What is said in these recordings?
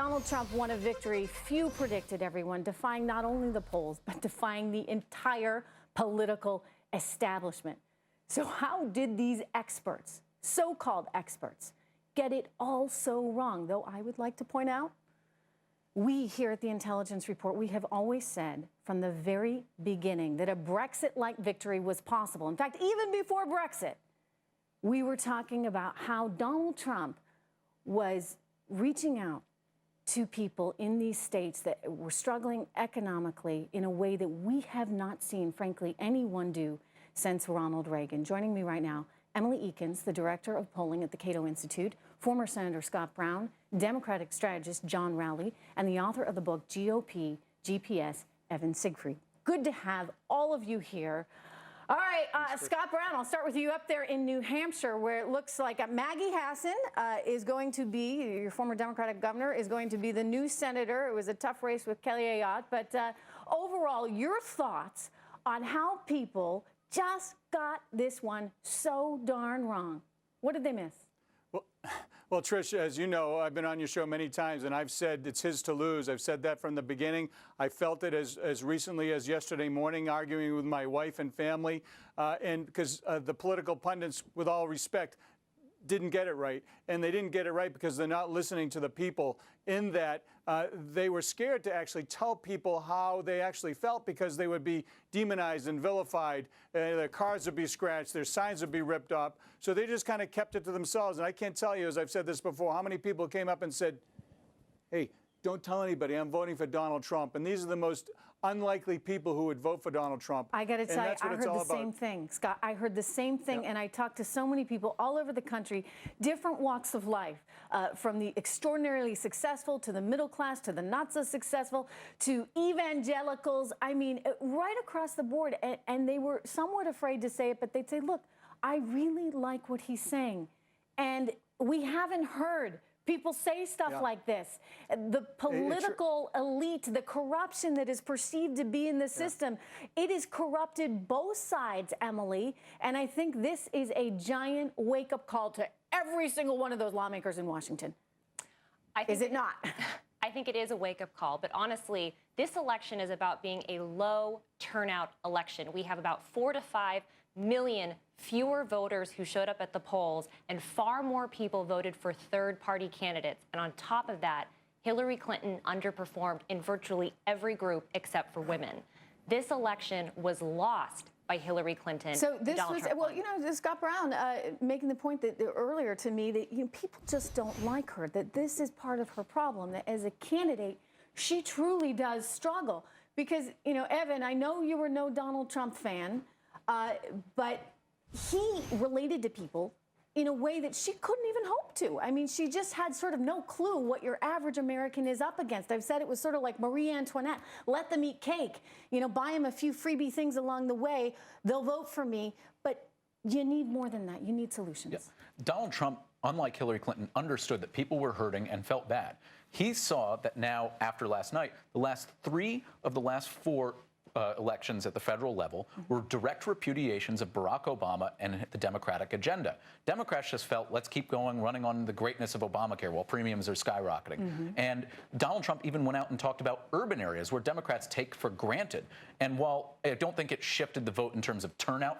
Donald Trump won a victory few predicted, everyone, defying not only the polls, but defying the entire political establishment. So how did these experts, so-called experts, get it all so wrong? Though I would like to point out, we here at the Intelligence Report, we have always said from the very beginning that a Brexit-like victory was possible. In fact, even before Brexit, we were talking about how Donald Trump was reaching out to people in these states that were struggling economically in a way that we have not seen, frankly, anyone do since Ronald Reagan. Joining me right now, Emily Ekins, the director of polling at the Cato Institute, former Senator Scott Brown, Democratic strategist John Rowley, and the author of the book GOP GPS, Evan Siegfried. Good to have all of you here. All right, Scott Brown, I'll start with you up there in New Hampshire, where it looks like Maggie Hassan is going to be, your former Democratic governor, is going to be the new senator. It was a tough race with Kelly Ayotte, but overall, your thoughts on how people just got this one so darn wrong. What did they miss? Well, Trish, as you know, I've been on your show many times, and I've said it's his to lose. I've said that from the beginning. I felt it as recently as yesterday morning, arguing with my wife and family, and because the political pundits, with all respect, didn't get it right. And they didn't get it right because they're not listening to the people, in that they were scared to actually tell people how they actually felt, because they would be demonized and vilified. Their cars would be scratched, their signs would be ripped up. So they just kind of kept it to themselves. And I can't tell you, as I've said this before, how many people came up and said, hey, don't tell anybody I'm voting for Donald Trump. And these are the most unlikely people who would vote for Donald Trump. I got to tell you, I heard the same thing, Scott. I heard the same thing, and I talked to so many people all over the country, different walks of life, from the extraordinarily successful to the middle class to the not so successful to evangelicals. I mean, right across the board. And they were somewhat afraid to say it, but they'd say, look, I really like what he's saying. And we haven't heard people say stuff like this. The political elite, the corruption that is perceived to be in the system, it has corrupted both sides, Emily. And I think this is a giant wake-up call to every single one of those lawmakers in Washington. Is it not? I think it is a wake-up call, but honestly, this election is about being a low turnout election. We have about 4 to 5 million fewer voters who showed up at the polls, and far more people voted for third-party candidates. And on top of that, Hillary Clinton underperformed in virtually every group except for women. This election was lost by Hillary Clinton. So this was, well, you know, Scott Brown making the point that earlier to me that people just don't like her, that this is part of her problem, that as a candidate, she truly does struggle. Because, you know, Evan, I know you were no Donald Trump fan, but he related to people in a way that she couldn't even hope to. I mean, she just had sort of no clue what your average American is up against. I've said it was sort of like Marie Antoinette. Let them eat cake. You know, buy them a few freebie things along the way. They'll vote for me. But you need more than that. You need solutions. Yeah. Donald Trump, unlike Hillary Clinton, understood that people were hurting and felt bad. He saw that now, after last night, the last 3 of the last 4 elections at the federal level were direct repudiations of Barack Obama and the Democratic agenda. Democrats just felt, let's keep going, running on the greatness of Obamacare while premiums are skyrocketing. And Donald Trump even went out and talked about urban areas where Democrats take for granted. And while I don't think it shifted the vote in terms of turnout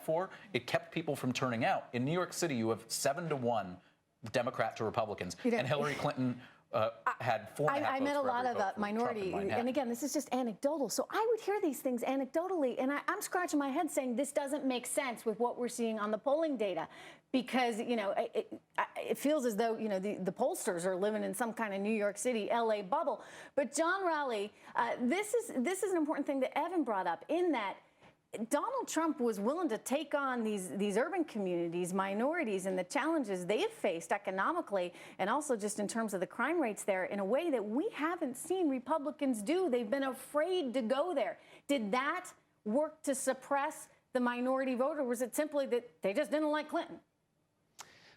it kept people from turning out. In New York City, you have 7-1 Democrat to Republicans, and Hillary Clinton had 4.5 votes. I met a lot of minority, and again, this is just anecdotal. So I would hear these things anecdotally, and I'm scratching my head saying this doesn't make sense with what we're seeing on the polling data, because, you know, it feels as though, you know, the pollsters are living in some kind of New York City, LA bubble. But John Rowley, this is an important thing that Evan brought up, in that Donald Trump was willing to take on these urban communities, minorities, and the challenges they have faced economically, and also just in terms of the crime rates there, in a way that we haven't seen Republicans do. They've been afraid to go there. Did that work to suppress the minority vote, or was it simply that they just didn't like Clinton?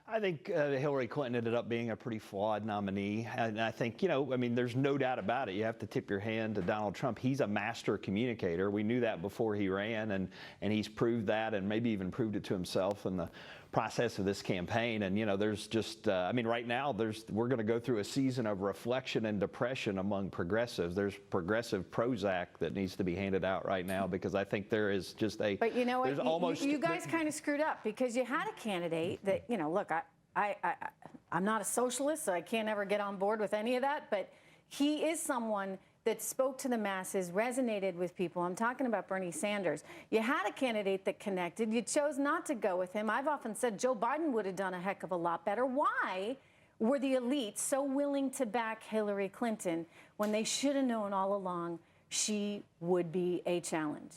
I think Hillary Clinton ended up being a pretty flawed nominee. And I think, you know, I mean, there's no doubt about it. You have to tip your hand to Donald Trump. He's a master communicator. We knew that before he ran, and he's proved that, and maybe even proved it to himself in the process of this campaign. And, you know, there's just, I mean, right now we're going to go through a season of reflection and depression among progressives. There's progressive Prozac that needs to be handed out right now, because I think there is just a. But you know what? There's almost, you guys kind of screwed up, because you had a candidate that, you know, look, I'm not a socialist, so I can't ever get on board with any of that, but he is someone that spoke to the masses, resonated with people. I'm talking about Bernie Sanders. You had a candidate that connected. You chose not to go with him. I've often said Joe Biden would have done a heck of a lot better. Why were the elites so willing to back Hillary Clinton when they should have known all along she would be a challenge?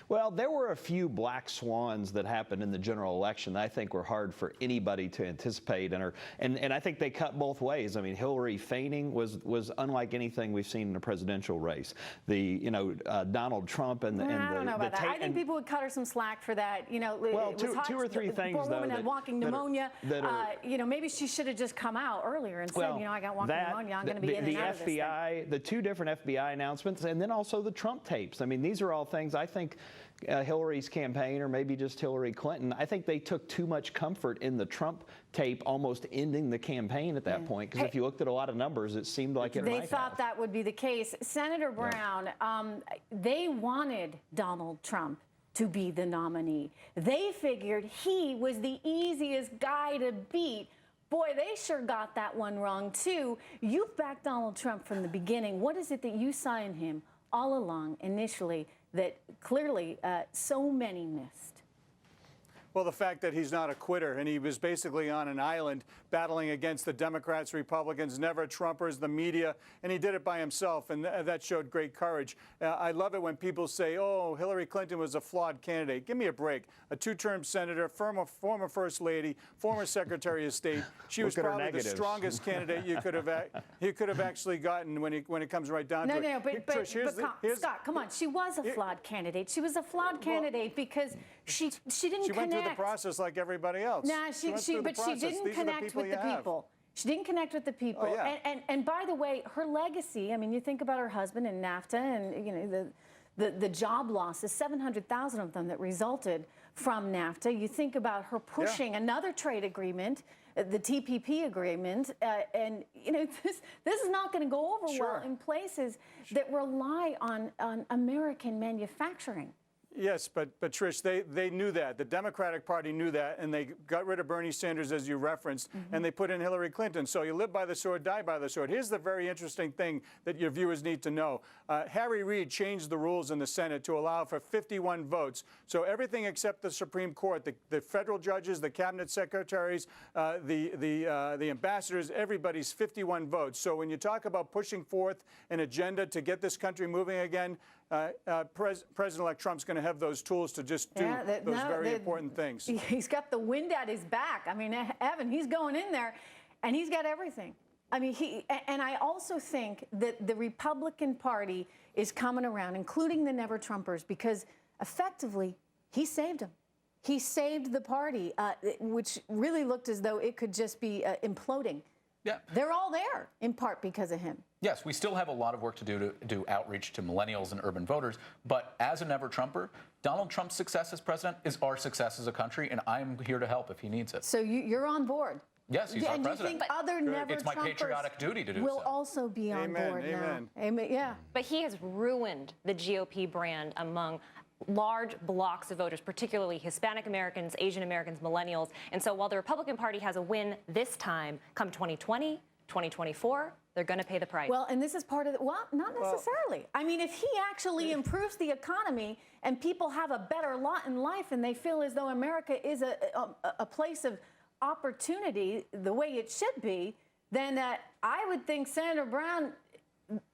Well, there were a few black swans that happened in the general election that I think were hard for anybody to anticipate, and I think they cut both ways. I mean, Hillary feigning was unlike anything we've seen in a presidential race. Donald Trump and the I don't know about that. I think people would cut her some slack for that. You know, well, it was hot. two or three things poor though woman had walking pneumonia. You know, maybe she should have just come out earlier and said, you know, I got walking pneumonia. I'm going to be in and out of this thing. The two different FBI announcements, and then also the Trump tapes. I mean, these are all things I think Hillary's campaign, or maybe just Hillary Clinton, I think they took too much comfort in the Trump tape almost ending the campaign at that point, because if you looked at a lot of numbers, it seemed like it might have. They thought that would be the case. Senator Brown, they wanted Donald Trump to be the nominee. They figured he was the easiest guy to beat. Boy, they sure got that one wrong, too. You've backed Donald Trump from the beginning. What is it that you saw in him all along, initially, that clearly so many missed? Well, the fact that he's not a quitter, and he was basically on an island battling against the Democrats, Republicans, never Trumpers, the media, and he did it by himself, and that showed great courage. I love it when people say, oh, Hillary Clinton was a flawed candidate. Give me a break. A two-term senator, former First Lady, former Secretary of State. She was probably the strongest candidate you could have actually gotten when it comes right down to it. No, but Scott, come on. She was a flawed candidate. She was a flawed candidate because she didn't connect. Went through the process like everybody else. Nah, she didn't connect with the people. She didn't connect with the people. Oh, yeah. And by the way, her legacy, I mean, you think about her husband and NAFTA and, you know, the job losses, 700,000 of them that resulted from NAFTA. You think about her pushing another trade agreement, the TPP agreement, and, you know, this is not going to go over well in places that rely on American manufacturing. Yes, but Trish, they knew that. The Democratic Party knew that, and they got rid of Bernie Sanders, as you referenced, and they put in Hillary Clinton. So you live by the sword, die by the sword. Here's the very interesting thing that your viewers need to know. Harry Reid changed the rules in the Senate to allow for 51 votes. So everything except the Supreme Court, the federal judges, the cabinet secretaries, the ambassadors, everybody's 51 votes. So when you talk about pushing forth an agenda to get this country moving again, President-elect Trump's going to have those tools to just do those very important things. He's got the wind at his back. I mean, Evan, he's going in there, and he's got everything. I mean, and I also think that the Republican Party is coming around, including the Never Trumpers, because effectively he saved them. He saved the party, which really looked as though it could just be imploding. Yeah. They're all there, in part because of him. Yes, we still have a lot of work to do outreach to millennials and urban voters. But as a Never Trumper, Donald Trump's success as president is our success as a country, and I'm here to help if he needs it. So you're on board? Yes, he's our president. And do you think other Never It's my patriotic duty to do so. Will also be on board now? Amen. Yeah. But he has ruined the GOP brand among large blocks of voters, particularly Hispanic Americans, Asian Americans, millennials. And so while the Republican Party has a win this time, come 2020, 2024, they're going to pay the price. Well, and this is part of well, not necessarily. I mean, if he actually improves the economy and people have a better lot in life and they feel as though America is a place of opportunity the way it should be, then I would think Senator Brown,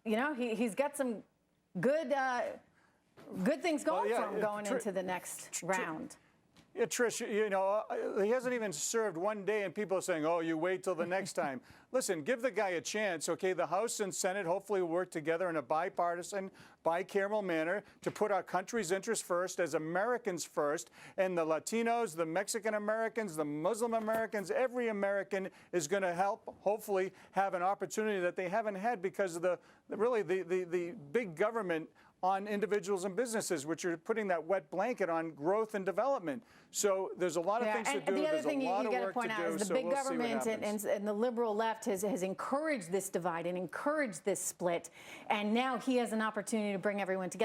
you know, he's got some good things going for him going into the next round. Yeah, Trish, you know, he hasn't even served one day, and people are saying, oh, you wait till the next time. Listen, give the guy a chance, okay? The House and Senate hopefully will work together in a bipartisan, bicameral manner to put our country's interests first as Americans first, and the Latinos, the Mexican Americans, the Muslim Americans, every American is going to help, hopefully, have an opportunity that they haven't had because of the big government on individuals and businesses, which are putting that wet blanket on growth and development. So there's a lot of things to and do. the other There's thing a you lot of got to work point to out do. is the So big we'll see what government happens. and the liberal left has encouraged this divide and encouraged this split, and now he has an opportunity to bring everyone together.